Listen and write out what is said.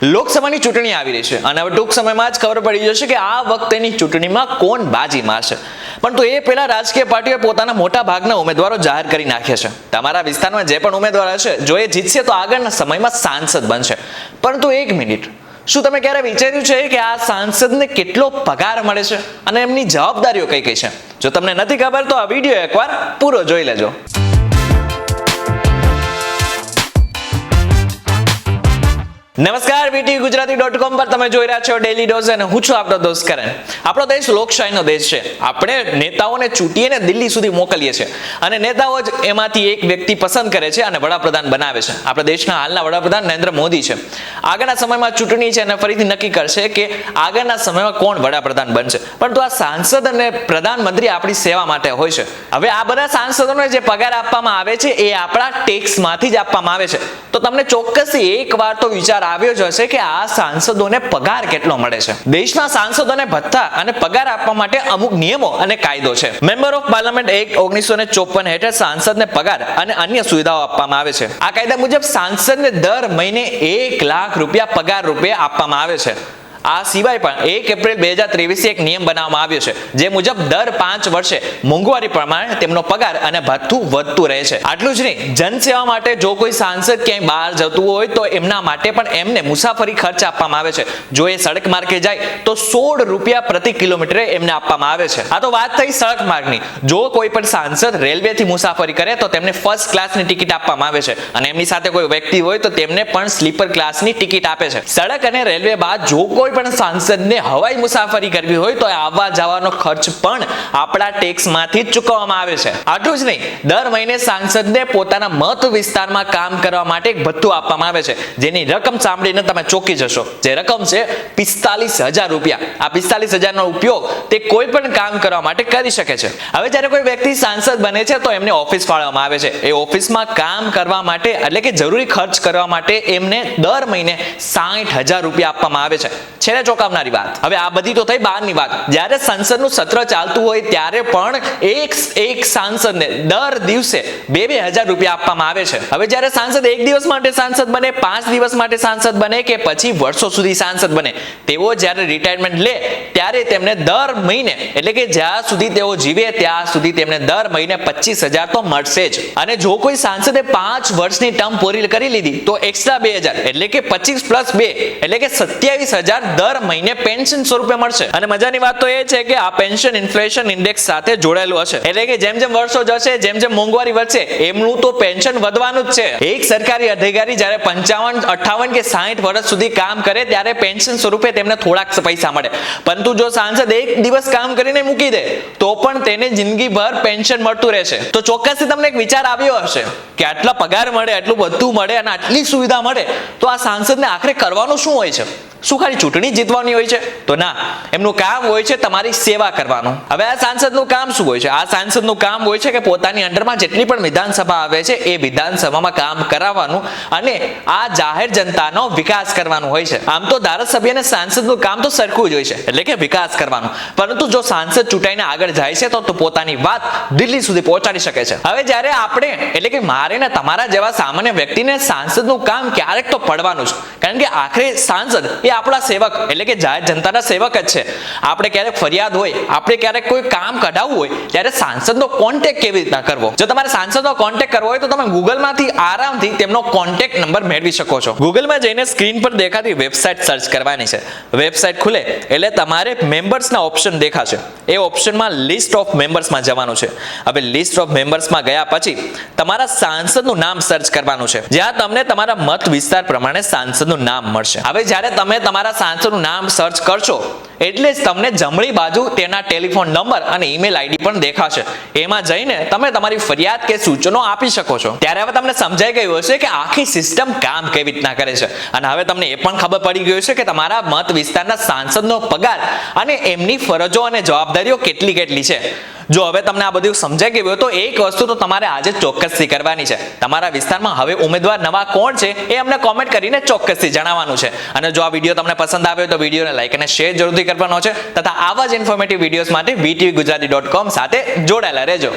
લોકસભાની ચૂંટણી આવી રહી છે અને હવે ટૂંક સમયમાં જ ખબર પડી જશે કે આ વખતેની ચૂંટણીમાં કોણ બાજી મારશે. પરંતુ એ પહેલા રાજકીય પાર્ટીઓએ પોતાના મોટા ભાગના ઉમેદવારો જાહેર કરી નાખ્યા છે. તમારા વિસ્તારમાં જે પણ ઉમેદવાર હશે, જો એ જીતશે તો આગળના સમયમાં સાંસદ બનશે. પરંતુ એક મિનિટ, શું તમે ક્યારે વિચાર્યું છે કે આ સાંસદને કેટલો પગાર મળે છે અને એમની જવાબદારીઓ કઈ કઈ છે? જો તમને નથી ખબર તો આ વિડીયો એકવાર પૂરો જોઈ લેજો. નમસ્કાર, VTVGujarati.com પર તમે જોઈ રહ્યા છો ડેલી ડોઝ અને હું છું આપણો દોસ્ત કરણ. આપણો દેશ લોકશાહીનો દેશ છે. આપણે નેતાઓને ચૂંટીને દિલ્હી સુધી મોકલીએ છીએ અને નેતાઓ જ એમાંથી એક વ્યક્તિ પસંદ કરે છે અને વડાપ્રધાન બનાવે છે. આપણા દેશના હાલના વડાપ્રધાન નરેન્દ્ર મોદી છે. આગળના સમયમાં ચૂંટણી છે અને ફરીથી નક્કી કરશે કે આગળના સમયમાં કોણ વડાપ્રધાન બનશે. પરંતુ આ સાંસદ અને પ્રધાનમંત્રી આપણી સેવા માટે હોય છે. હવે આ બધા સાંસદોને જે પગાર આપવામાં આવે છે એ આપણા ટેક્સમાંથી જ આપવામાં આવે છે. તો તમને ચોક્કસથી એક વાર તો વિચાર આવ્યો જ હશે કે આ સાંસદોને પગાર કેટલો મળે છે. દેશમાં સાંસદોને ભથ્થા અને પગાર આપવા માટે અમુક નિયમો અને કાયદો છે. મેમ્બર ઓફ પાર્લામેન્ટ એક્ટ 1954 હેઠળ સાંસદને પગાર અને અન્ય સુવિધાઓ આપવામાં આવે છે. આ કાયદા મુજબ સાંસદને દર મહિને 1 લાખ રૂપિયા પગાર રૂપે આપવામાં આવે છે. આ સિવાય પણ 1 એપ્રિલ 2023 એક નિયમ બનાવવામાં આવ્યો છે, જે મુજબ દર 5 વર્ષે મોંઘવારી પ્રમાણે તેમનો પગાર અને ભથ્થું વધતું રહે છે. આટલું જ નહીં, જનસેવા માટે જો કોઈ સાંસદ ક્યાંય બહાર જતું હોય તો એમના માટે પણ એમને મુસાફરી ખર્ચ આપવામાં આવે છે. જો એ સડક માર્ગે જાય તો 16 રૂપિયા પ્રતિ કિલોમીટરે એમને આપવામાં આવે છે. આ તો વાત થઈ સડક માર્ગની. જો કોઈ પણ સાંસદ રેલવેથી મુસાફરી કરે તો તેમને ફર્સ્ટ ક્લાસની ટિકિટ આપવામાં આવે છે અને એમની સાથે કોઈ વ્યક્તિ હોય તો તેમને પણ સ્લીપર ક્લાસની ટિકિટ આપે છે. સડક અને રેલવે બાદ જો કોઈ પણ સાંસદને હવાઈ મુસાફરી કરવી હોય તો આવવા જવાનો ખર્ચ પણ આપણા ટેક્સમાંથી જ ચૂકવવામાં આવે છે. આટલું જ નહીં, દર મહિને સાંસદને પોતાના મત વિસ્તારમાં કામ કરવા માટે એક ભથ્થું આપવામાં આવે છે, જેની રકમ સાંભળીને તમે ચોંકી જશો. જે રકમ છે 45,000 રૂપિયા. આ 45,000 નો ઉપયોગ તે કોઈ પણ કામ કરવા માટે કરી શકે છે. હવે જ્યારે કોઈ વ્યક્તિ સાંસદ બને છે તો એમને ઓફિસ ફાળવવામાં આવે છે. એ ઓફિસમાં કામ કરવા માટે એટલે કે જરૂરી ખર્ચ કરવા માટે એમને દર મહિને 60,000 રૂપિયા આપવામાં આવે છે. છેલ્લે ચોંકાવનારી વાત. હવે આ બધી તો થઈ બહારની વાત. જ્યારે સંસદનું સત્ર ચાલતું હોય ત્યારે પણ એક સાંસદને દર દિવસે 2,000 રૂપિયા આપવામાં આવે છે. હવે જ્યારે સાંસદ એક દિવસ માટે સાંસદ બને, 5 દિવસ માટે સાંસદ બને કે પછી વર્ષો સુધી સાંસદ બને, તેઓ જ્યારે રિટાયરમેન્ટ લે ત્યારે તેમને દર મહિને એટલે કે જ્યાં સુધી તેઓ જીવે ત્યાં સુધી તેમને દર મહિને 25,000 તો મળશે જ. અને જો કોઈ સાંસદે 5 વર્ષની ટર્મ પૂરી કરી લીધી તો એક્સ્ટ્રા 2,000 એટલે કે 25 + 2 એટલે કે 27,000 દર મહિને પેન્શન સ્વરૂપે મળશે. અને મજાની વાત તો એ છે કે આ પેન્શન ઇન્ફ્લેશન ઇન્ડેક્સ સાથે જોડાયેલું હશે. એટલે કે જેમ જેમ વર્ષો જશે, જેમ જેમ મોંઘવારી વધશે, એમનું તો પેન્શન વધવાનું જ છે. એક સરકારી અધિકારી જ્યારે 55, 58 કે 60 વર્ષ સુધી કામ કરે ત્યારે પેન્શન સ્વરૂપે તેમને થોડાક પૈસા મળે. પરંતુ જો સાંસદ એક દિવસ કામ કરીને મૂકી દે તો પણ તેને જિંદગીભર પેન્શન મળતું રહેશે. તો ચોક્કસથી તમને એક વિચાર આવ્યો હશે કે આટલા પગાર મળે, આટલું બધું મળે અને આટલી સુવિધા મળે તો આ સાંસદને આખરે કરવાનું શું હોય છે? શું ખાલી ચૂંટણી જીતવાની હોય છે? તો ના, એમનું કામ હોય છે તમારી સેવા કરવાનું. હવે આ સાંસદનું કામ શું હોય છે? આ સાંસદનું કામ હોય છે કે પોતાની અંડરમાં જેટલી પણ વિધાનસભા આવે છે એ વિધાનસભામાં કામ કરાવવાનું અને આ જાહેર જનતાનો વિકાસ કરવાનું હોય છે. આમ તો ધારાસભ્ય અને સાંસદનું કામ તો સરખું જ હોય છે, એટલે કે વિકાસ કરવાનું. પરંતુ જો સાંસદ ચૂંટાઈને આગળ જાય છે તો પોતાની વાત દિલ્હી સુધી પહોંચાડી શકે છે. હવે જ્યારે આપણે એટલે કે મારે ને તમારા જેવા સામાન્ય વ્યક્તિને સાંસદનું કામ ક્યારેક તો પડવાનું જ, કારણ કે આખરે સાંસદ એ આપણા સેવક એટલે કે જાહેર જનતાના સેવક જ છે. આપણે ક્યારેક ફરિયાદ હોય, આપણે ક્યારેક કોઈ કામ કઢાવવું હોય ત્યારે સાંસદનો કોન્ટેક્ટ કેવી રીતના કરવો? જો તમારે સાંસદનો કોન્ટેક્ટ કરવો હોય તો તમે ગૂગલમાંથી આરામથી તેમનો કોન્ટેક્ટ નંબર મેળવી શકો છો. ગૂગલમાં જઈને સ્ક્રીન પર દેખાતી વેબસાઇટ સર્ચ કરવાની છે. વેબસાઇટ ખુલે એટલે તમારે મેમ્બર્સના ઓપ્શન દેખાશે. એ ઓપ્શનમાં લિસ્ટ ઓફ મેમ્બર્સમાં જવાનું છે. હવે લિસ્ટ ઓફ મેમ્બર્સમાં ગયા પછી તમારા સાંસદનું નામ સર્ચ કરવાનું છે, જ્યાં તમને તમારા મત વિસ્તાર પ્રમાણે સાંસદનું નામ મળશે. હવે જ્યારે તમે તમારા સાંસદનું નામ સર્ચ કરશો એટલે જ તમને જમણી બાજુ તેના ટેલિફોન નંબર અને ઈમેલ આઈડી પણ દેખાશે. એમાં જઈને તમે તમારી ફરિયાદ કે સૂચનો આપી શકો છો. ત્યારે હવે તમને સમજાઈ ગયું હશે કે આખી સિસ્ટમ કામ કેવી રીતના કરે છે અને હવે તમને એ પણ ખબર પડી ગઈ હશે કે તમારા મત વિસ્તારના સાંસદનો પગાર અને એમની ફરજો અને જવાબદારીઓ કેટલી છે. જો હવે તમને આ બધું સમજાઈ ગયું હોય તો એક વસ્તુ તો તમારે આજે ચોક્કસથી કરવાની છે. તમારા વિસ્તારમાં હવે ઉમેદવાર નવા કોણ છે એ અમને કોમેન્ટ કરીને ચોક્કસથી જણાવવાનું છે. અને જો આ વિડીયો તમને પસંદ આવ્યો તો વિડીયોને લાઈક અને શેર જરૂરથી કરવાનો છે તથા આવા જ ઇન્ફોર્મેટિવ વિડીયોઝ માટે VTVGujarati.com સાથે જોડાયેલા રહેજો.